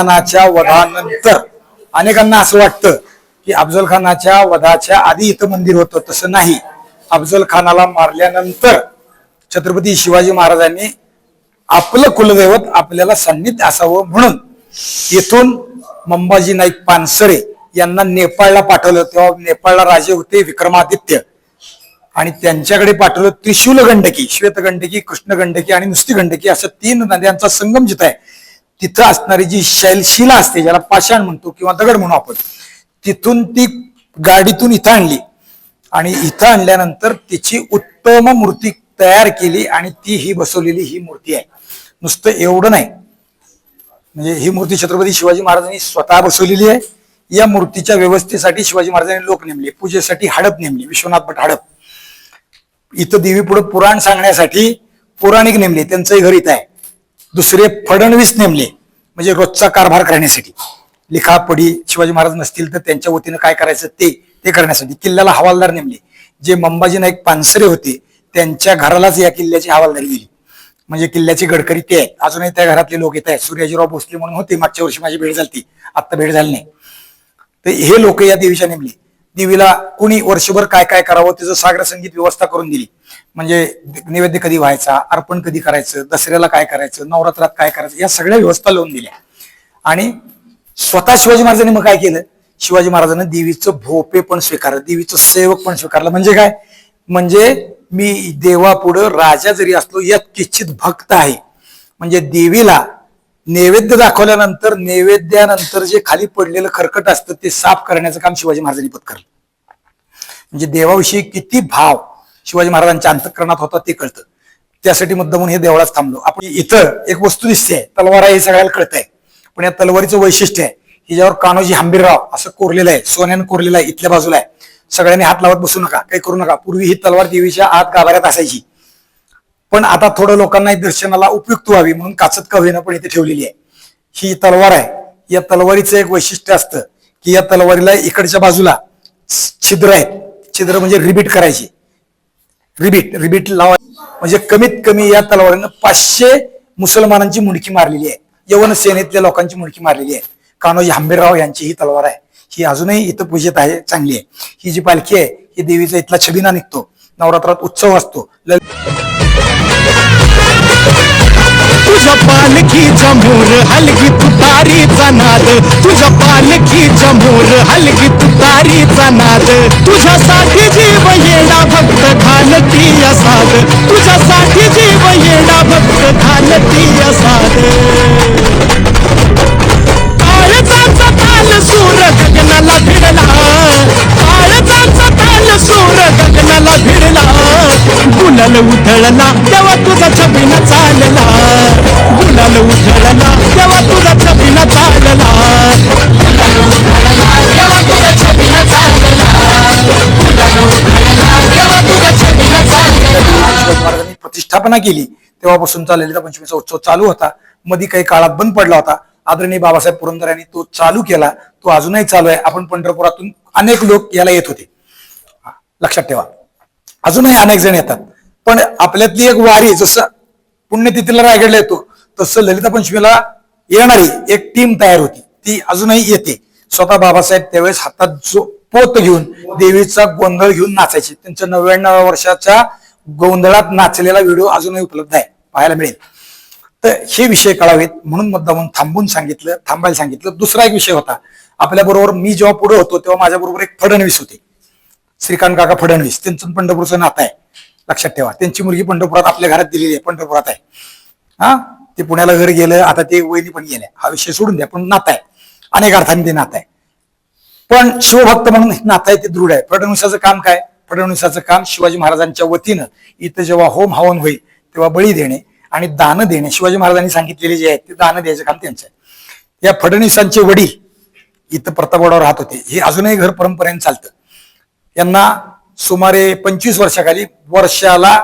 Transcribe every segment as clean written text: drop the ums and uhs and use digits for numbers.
खानाच्या वधानंतर अनेकांना असं वाटतं की अफजल खानाच्या वधाच्या आधी इथं मंदिर होतं. तसं नाही. अफजल खानाला मारल्यानंतर छत्रपती शिवाजी महाराजांनी आपलं कुलदैवत आपल्याला सान्निध्य असावं म्हणून इथून मंबाजी नाईक पानसरे यांना नेपाळला पाठवलं. तेव्हा नेपाळला राजे होते विक्रमादित्य आणि त्यांच्याकडे पाठवलं. त्रिशूल गंडकी, श्वेत गंडकी, कृष्ण गंडकी आणि नुसती गंडकी अशा 3 नद्यांचा संगम जिथं आहे तिथं असणारी जी शिला असते, ज्याला पाषाण म्हणतो किंवा दगड म्हणू आपण, तिथून ती गाडीतून इथं आणली आणि इथं आणल्यानंतर तिची उत्तम मूर्ती तयार केली आणि ती ही बसवलेली ही मूर्ती आहे. नुसतं एवढं नाही, म्हणजे ही मूर्ती छत्रपती शिवाजी महाराजांनी स्वतः बसवलेली आहे. या मूर्तीच्या व्यवस्थेसाठी शिवाजी महाराजांनी लोक नेमले, पूजेसाठी हडप नेमली, विश्वनाथ भट हडप. इथं देवी पुढे पुराण सांगण्यासाठी पौराणिक नेमले, त्यांचंही घर इथं आहे. दुसरे फडणवीस नेमले, म्हणजे रोजचा कारभार करण्यासाठी. लिखापडी शिवाजी महाराज नसतील तर त्यांच्या वतीनं काय करायचं ते करण्यासाठी. किल्ल्याला हवालदार नेमले, जे मंबाजी नाईक पानसरे होते त्यांच्या घरालाच या किल्ल्याची हवालदारी दिली. म्हणजे किल्ल्याचे गडकरी ते आहेत. अजूनही त्या घरातले लोक येत आहेत. सूर्याजीराव भोसले म्हणून होते, मागच्या वर्षी माझी भेट झाली, आता भेट झाली नाही. तर हे लोक या देवीच्या नेमली. देवीला कुणी वर्षभर काय काय करावं त्याचं सागर संगीत व्यवस्था करून दिली. म्हणजे नैवेद्य कधी व्हायचा, अर्पण कधी करायचं, दसऱ्याला काय करायचं, नवरात्रात काय करायचं, या सगळ्या व्यवस्था लावून दिल्या. आणि स्वतः शिवाजी महाराजांनी मग काय केलं, शिवाजी महाराजांनी देवीचं भोपे पण स्वीकारलं, देवीचं सेवक पण स्वीकारलं. म्हणजे काय, म्हणजे मी देवापुढं राजा जरी असलो यात किंचित भक्त आहे. म्हणजे देवीला नैवेद्य दाखवल्यानंतर नैवेद्यानंतर जे खाली पडलेलं खरकट असतं ते साफ करण्याचं काम शिवाजी महाराजांनी पत्करलं. म्हणजे देवाविषयी किती भाव शिवाजी महाराजांच्या अंतःकरणात होता ते कळतं. त्यासाठी मुद्दामून हे देवळात थांबलो आपण. इथं एक वस्तू दिसते, तलवार आहे, हे सगळ्याला कळत आहे. पण या तलवारीचं वैशिष्ट्य आहे, हिच्यावर कान्होजी हंबीरराव असं कोरलेलं आहे, सोन्यानं कोरलेलं आहे. इथल्या बाजूला आहे. सगळ्यांनी हात लावत बसू नका, काही करू नका. पूर्वी ही तलवार देवीच्या आत गाभाऱ्यात असायची, पण आता थोडं लोकांना दर्शनाला उपयुक्त व्हावी म्हणून काचत का होईना पण इथे ठेवलेली आहे. ही तलवार आहे. या तलवारीचं एक वैशिष्ट्य असतं की या तलवारीला इकडच्या बाजूला छिद्र आहेत. छिद्र म्हणजे रिबीट करायची, रिबीट लावा. म्हणजे कमीत कमी या तलवारीनं 500 मुसलमानांची मुंडकी मारलेली आहे. यवन सेनेतल्या लोकांची मुंडकी मारलेली आहे. कान्होजी हंबीरराव यांची ही तलवार आहे. ही अजूनही इथं पूजेत आहे, चांगली आहे. ही जी पालखी आहे ही देवीचा इथला छबिना निघतो. नवरात्रात उत्सव असतो. तुझ्या पालखीच्या मोर हलगी तुतारीचा नाद, तुझ्या पालखीच्या मोर हलगी तुतारीचा नाद. तुझ्यासाठी जीव येणा भक्त घालती असाद, तुझ्यासाठी जीव येणा भक्त घालती असाद. काळजाचा ताल सूर गगनाला भिडला, काळजाचा ताल सूर गगनाला भिडला. गुलाल उधळला तेव्हा तुझा छबिना चालला, गुलाल उधळला तेव्हा तुझा छबिना चालला, गुलाल उधळला तेव्हा तुझा छबिना चालला, गुलाल उधळला तेव्हा तुझा छबिना चालला. महाराजांनी प्रतिष्ठापना केली तेव्हापासून ललिता पंचमीचा उत्सव चालू होता. मध्ये काही काळात बंद पडला होता. आदरणीय बाबासाहेब पुरंदर यांनी तो चालू केला. तो अजूनही चालू आहे. आपण पंढरपुरातून अनेक लोक याला येत होते, लक्षात ठेवा. अजूनही अनेक जण येतात. पण आपल्यातली एक वारी, जसं पुण्यतिथीला रायगडला येतो तसं ललिता पंचमीला येणारी एक टीम तयार होती, ती अजूनही येते. स्वतः बाबासाहेब त्यावेळेस हातात जो पोत घेऊन देवीचा गोंधळ घेऊन नाचायचे. त्यांच्या 99व्या वर्षाच्या गोंधळात नाचलेला व्हिडिओ अजूनही उपलब्ध आहे, पाहायला मिळेल. तर हे विषय कळावेत म्हणून मुद्दामून थांबायला सांगितलं. दुसरा एक विषय होता आपल्या बरोबर. मी जेव्हा पुढे होतो तेव्हा माझ्या बरोबर एक फडणवीस होते, श्रीकांत काका फडणवीस. त्यांचं पंढरपूरचं नातं आहे, लक्षात ठेवा. त्यांची मुलगी पंढरपुरात आपल्या घरात दिलेली आहे, पंढरपुरात आहे. हा, ते पुण्याला घर गेलं, आता ते वहिनी पण गेल्या. हा विषय सोडून द्या, पण नातं आहे, अनेक अर्थाने ते नातं आहे. पण शिवभक्त म्हणून नातं आहे ते दृढ आहे. फडणवीसाचं काम काय, फडणवीसाचं काम शिवाजी महाराजांच्या वतीनं इथं जेव्हा होम हवन होईल तेव्हा बळी देणे आणि दान देणे, शिवाजी महाराजांनी सांगितलेले जे आहेत ते दान द्यायचं काम त्यांचं आहे. या फडणवीसांचे वडील इथं प्रतापगडावर राहत होते. हे अजूनही घर परंपरेने चालतं. यांना सुमारे 25 वर्षाखाली वर्षाला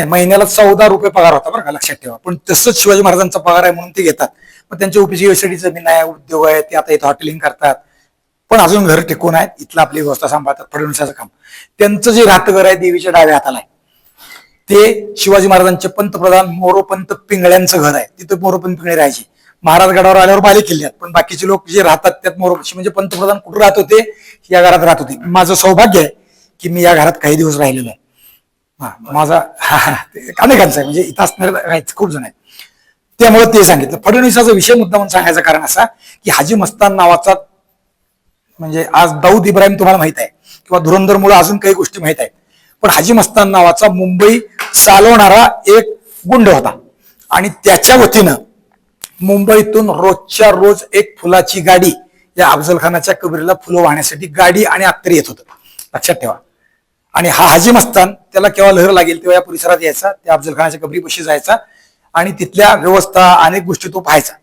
महिन्याला 14 रुपये पगार होता, बरं का, लक्षात ठेवा. पण तसंच शिवाजी महाराजांचा पगार आहे म्हणून ते घेतात. पण त्यांच्या उपजीविकेसाठी जमीन आहे, उद्योग आहे, ते आता इथं हॉटेलिंग करतात. पण अजून घर टिकून आहेत, इथलं आपली व्यवस्था सांभाळतात. फडणवीसाचं काम. त्यांचं जे राहतं घर आहे देवीच्या डाव्या हाताला आहे. ते शिवाजी महाराजांचे पंतप्रधान मोरोपंत पिंगळ्यांचं घर आहे. तिथं मोरोपंत पिंगळे राहायचे. महाराज गडावर आल्यावर बाले किल्ल्यात, पण बाकीचे लोक जे राहतात त्यात मोरोपशी, म्हणजे पंतप्रधान कुठे राहत होते, या घरात राहत होते. माझं सौभाग्य आहे की मी या घरात काही दिवस राहिलेलो आहे. माझा अनेकांचा आहे, म्हणजे इथं असणारे खूप जण आहेत. त्यामुळे ते सांगितलं. फडणवीसाचा विषय मुद्दा म्हणून सांगायचं कारण असा की हाजी मस्तान नावाचा, म्हणजे आज दाऊद इब्राहिम तुम्हाला माहित आहे किंवा धुरंधर मुळे अजून काही गोष्टी माहित आहेत, पण हाजी मस्तान नावाचा मुंबई चालवणारा एक गुंड होता आणि त्याच्या वतीनं मुंबईतून रोजच्या रोज एक फुलाची गाडी या अफजल खानाच्या कबरीला फुलं वाहण्यासाठी गाडी आणि अत्तरी येत होतं, लक्षात ठेवा. आणि हा हाजी मस्तान, त्याला केव्हा लहर लागेल तेव्हा या परिसरात यायचा, त्या अफजल खानाच्या कबरीपाशी जायचा आणि तिथल्या व्यवस्था अनेक गोष्टी तो पाहायचा.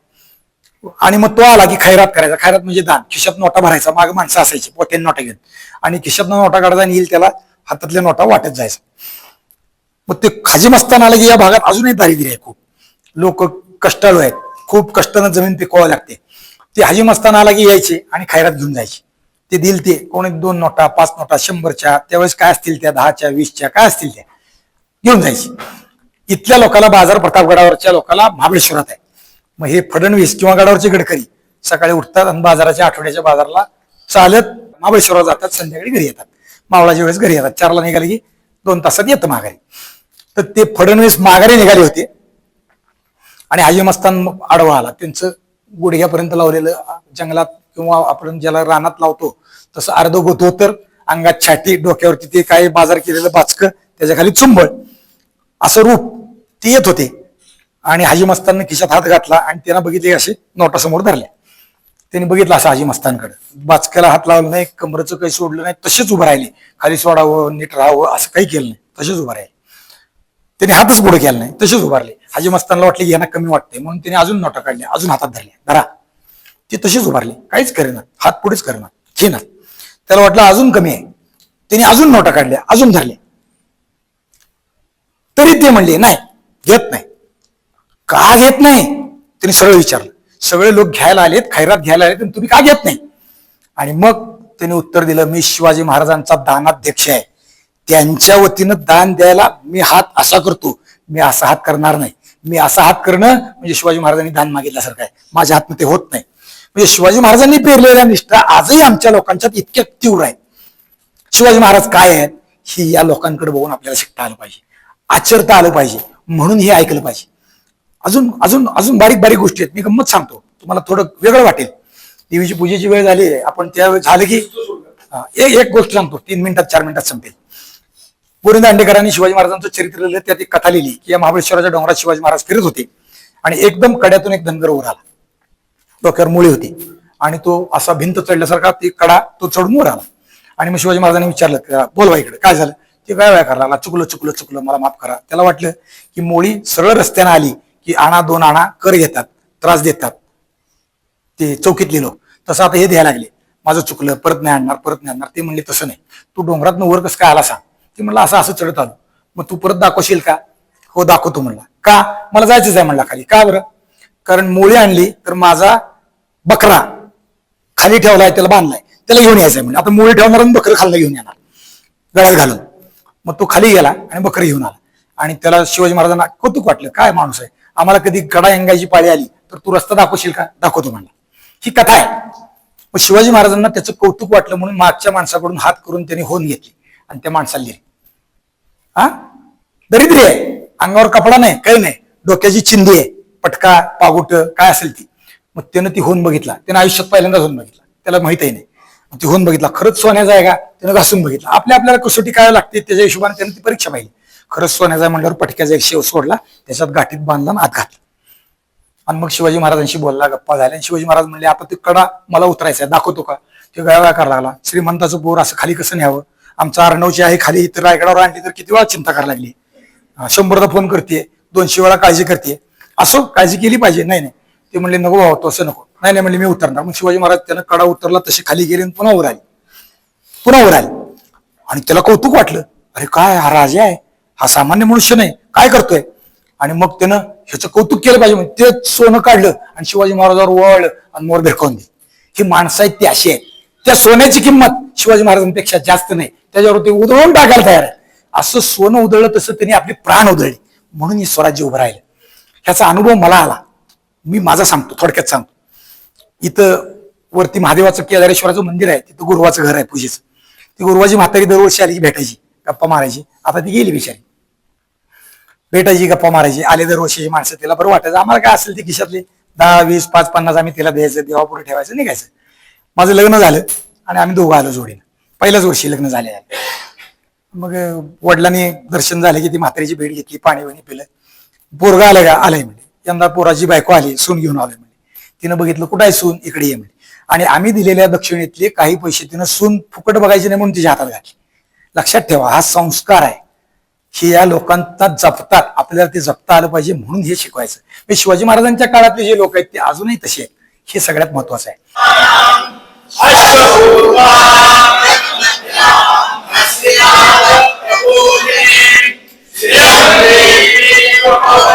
आणि मग तो आला की खैरात करायचा. खैरात म्हणजे दान, खिशात नोटा भरायचा, माग माणसं असायची पोत्याने नोटा घेऊन, आणि खिशात नोटा काढायचा आणि येईल त्याला हातातल्या नोटा वाटत जायचं. मग ते हाजी मस्तान आलं की या भागात अजूनही दारिद्र्य आहे, खूप लोक कष्टाळू आहेत, खूप कष्टानं जमीन पिकवावं लागते. ते हाजी मस्तान आला की यायचे आणि खैरात घेऊन जायचे. ते दिल ते कोणी 2 नोटा 5 नोटा 100च्या, त्यावेळेस काय असतील त्या 10च्या 20च्या काय असतील त्या घेऊन जायची. इथल्या लोकांना बाजार प्रतापगडावरच्या लोकांना महाबळेश्वरात आहे. मग हे फडणवीस किंवा गडावरचे गडकरी सकाळी उठतात आणि बाजाराच्या आठवड्याच्या बाजारला चालत महाबळेश्वरात जातात, संध्याकाळी घरी येतात. मावळाच्या वेळेस घरी येतात, 4ला निघाले की 2 तासात येतं माघारी. तर ते फडणवीस माघारी निघाले होते आणि हाजी मस्तान आडवा आला. त्यांचं गुडघ्यापर्यंत लावलेलं जंगलात किंवा आपण ज्याला रानात लावतो तसं अर्ध गोधोतर, अंगात छाटी, डोक्यावरती ते काही बाजार केलेलं बाचकं, त्याच्या खाली चुंबळ, असं रूप ते येत होते. आणि हाजी मस्तानने खिशात हात घातला आणि त्यांना बघितले असे नोटा समोर धरल्या. त्यांनी बघितलं असं हाजी मस्तानकडे, बाचक्याला हात लावला नाही, कमरेचं काही सोडलं नाही, तसेच उभं राहिले. खाली सोडावं, नीट राहावं असं काही केलं नाही, तसेच उभं राहिले. त्यांनी हातच पुढे केला नाही, तसेच उभारले. हाजी मस्तानला वाटले की यांना कमी वाटते म्हणून त्यांनी अजून नोटा काढल्या, अजून हातात धरल्या, धरा. ते तसेच उभारले, काहीच करेना, हात पुढेच करणार, घेणार. त्याला वाटलं अजून कमी आहे, त्यांनी अजून नोटा काढल्या, अजून धरल्या. तरी ते म्हणले नाही, घेत नाही. का घेत नाही त्यांनी सरळ विचारलं. सगळे लोक घ्यायला आलेत, खैरात घ्यायला आलेत, तुम्ही का घेत नाही? आणि मग त्यांनी उत्तर दिलं, मी शिवाजी महाराजांचा दानाध्यक्ष आहे, त्यांच्या वतीनं दान द्यायला मी हात असा करतो, मी असा हात करणार नाही. मी असा हात करणं म्हणजे शिवाजी महाराजांनी दान मागितल्यासारखं आहे, माझ्या हातनं ते होत नाही. म्हणजे शिवाजी महाराजांनी पेरलेल्या निष्ठा आजही आमच्या लोकांच्यात इतक्या तीव्र आहेत. शिवाजी महाराज काय आहेत ही या लोकांकडे बघून आपल्याला शिकता आलं पाहिजे, आचरता आलं पाहिजे, म्हणून हे ऐकलं पाहिजे. अजून अजून अजून बारीक बारीक गोष्टी आहेत, मी गंमत सांगतो तुम्हाला, थोडं वेगळं वाटेल. देवीची पूजेची वेळ झाली, आपण त्यावेळेस झालं की एक गोष्ट सांगतो, 3 मिनिटात 4 मिनिटात संपेल. गोविंद दांडेकरांनी शिवाजी महाराजांचं चरित्र लिहिलं, त्यात एक कथा लिहिली की या महाबळेश्वराच्या डोंगरात शिवाजी महाराज फिरत होते आणि एकदम कड्यातून एक धनगर वर आला, डोक्यावर मुळी होती आणि तो असा भिंत चढल्यासारखा ती कडा तो चढून वर आला. आणि मग शिवाजी महाराजांनी विचारलं, बोलवा इकडे, काय झालं? ते काय करायला लागला, चुकलं मला माफ करा. त्याला वाटलं की मोळी सरळ रस्त्याने आली की आणा 2 आणा कर घेतात, त्रास देतात ते चौकीतले लोक, तसं आता हे द्यायला लागले, माझं चुकलं, परत नाही आणणार. ते म्हणले तसं नाही, तू डोंगरात वर कसं काय आला सांग. ते म्हणलं असं चढत आलो. मग तू परत दाखवशील का? हो दाखवतो म्हणला. का? मला जायचंच आहे म्हणला खाली. का बरं? कारण मोळी आणली तर माझा बकरा खाली ठेवलाय, त्याला बांधलाय, त्याला घेऊन यायचंय म्हणजे. आता मोळी ठेवणार आणि बकरं खाल्लं घेऊन येणार गळ्यात घालून. मग तो खाली गेला आणि बकरं घेऊन आला आणि त्याला शिवाजी महाराजांना कौतुक वाटलं, काय माणूस आहे, आम्हाला कधी गडा यंगायची पाळी आली तर तू रस्ता दाखवशील का? दाखवतो म्हणला. ही कथा आहे. मग शिवाजी महाराजांना त्याचं कौतुक वाटलं म्हणून मागच्या माणसाकडून हात करून त्यांनी होऊन घेतली आणि त्या माणसाला लिहिली. दरिद्री आहे, अंगावर कपडा नाही, काही नाही, डोक्याची चिंदी आहे, पटका पागुट काय असेल ती. मग त्यानं ती होऊन बघितला, त्यानं आयुष्यात पहिल्यांदाच होऊन बघितला, त्याला माहितही नाही. ती होऊन बघितला, खरंच सोन्याचा आहे का? त्यानं घासून बघितला. आपल्याला कसोटी काय लागते त्याच्या हिशोबाने त्यानं ती परीक्षा पाहिली. खरंच सोन्याचा म्हणल्यावर पटक्याचा एक शेव सोडला, त्याच्यात गाठीत बांधला आणि हात घातला. आणि मग शिवाजी महाराजांशी बोलला, गप्पा झाल्या. शिवाजी महाराज म्हणले, आता ते कडा मला उतरायचा आहे, दाखवतो का? ते गळा करायला लागला. श्रीमंताचं पोर असं खाली कसं न्यावं, आमचा अर्णवची आहे खाली, इतर रायगडावर आणली तर किती वेळा चिंता करायला लागली. 100दा फोन करते, 200 वेळा काळजी करते. असो काळजी केली पाहिजे. नाही ते म्हणले नको भाऊ, तो असं नको. नाही म्हणले मी उतरणार. मग शिवाजी महाराज त्यानं कडा उतरला, तशी खाली गेले आणि पुन्हा वर आले. आणि त्याला कौतुक वाटलं, अरे काय हा राजा आहे, हा सामान्य मनुष्य नाही, काय करतोय. आणि मग त्यानं ह्याचं कौतुक केलं पाहिजे. ते सोनं काढलं आणि शिवाजी महाराजांवर वळलं आणि मोर भिरकावून दिली. ही माणसं आहेत ती अशी आहे, त्या सोन्याची किंमत शिवाजी महाराजांपेक्षा जास्त नाही, त्याच्यावर ते उधळून टाकायला तयार आहे. असं सोनं उधळलं तसं त्यांनी आपली प्राण उधळली, म्हणून हे स्वराज्य उभं राहिलं. ह्याचा अनुभव मला आला. मी माझा सांगतो, थोडक्यात सांगतो. इथं वरती महादेवाचं केदारेश्वराचं मंदिर आहे, तिथं गुरुवाचं घर आहे पूजेचं. ती गुरुवाची म्हातारी दरवर्षी आली की भेटायची, गप्पा मारायची. आता ती गेली बिचारी, भेटायची, गप्पा मारायची. आले दरवर्षीची माणसं, तिला बरं वाटायचं. आम्हाला काय असेल ते खिशातले 10, 20, 5, 50 आम्ही तिला द्यायचं, देवापुढे ठेवायचं, निघायचं. माझं लग्न झालं आणि आम्ही दोघं आलो जोडीनं. पहिल्याच वर्षी लग्न झाले. मग वडिलांनी दर्शन झाले की ती म्हातारीची भेट घेतली, पाणी वणी पिलं. पोरगा आलाय का? आलाय म्हणजे. यंदा पोराची बायको आली, सून घेऊन आलोय म्हणजे. तिनं बघितलं, कुठं आहे सून? इकडे ये म्हणजे. आणि आम्ही दिलेल्या दक्षिणेतले काही पैसे तिनं सून फुकट बघायचे नाही म्हणून तिच्या हातात घातले. लक्षात ठेवा, हा संस्कार आहे, हे या लोकांना जपतात. आपल्याला ते जपता आलं पाहिजे म्हणून हे शिकवायचं. म्हणजे शिवाजी महाराजांच्या काळातले जे लोक आहेत ते अजूनही तसे आहेत, हे सगळ्यात महत्वाचं आहे. Yeah.